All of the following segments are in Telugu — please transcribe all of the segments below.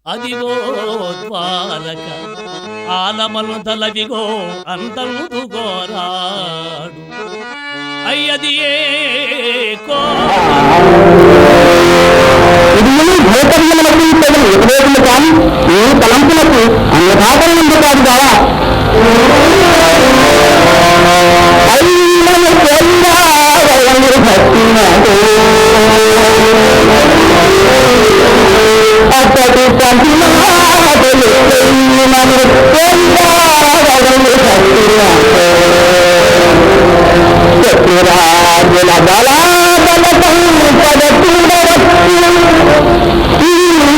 అదిగో ద్వారక ఆలమలదలవిగో అంతలుదు గోరాడు అయ్యది కో కానీ ఈ తలంపులకు అన్యథాకరణ కాదు కావా అతడి శత్రురాజుల బలాబల సంపద చూడవచ్చు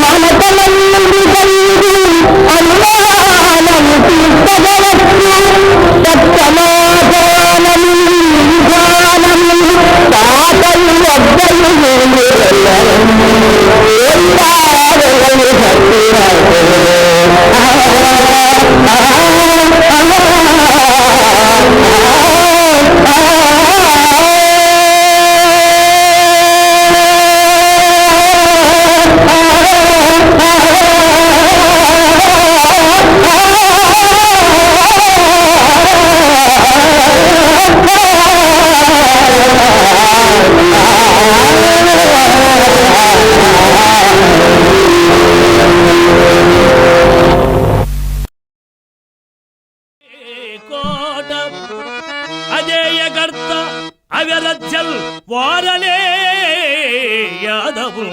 మమతలందు కలిగి అనుమానము తీర్చవచ్చు సత్సమాధానము విధానము తాతలు వద్దలు అగరచ్చల్ వారలే యాదవు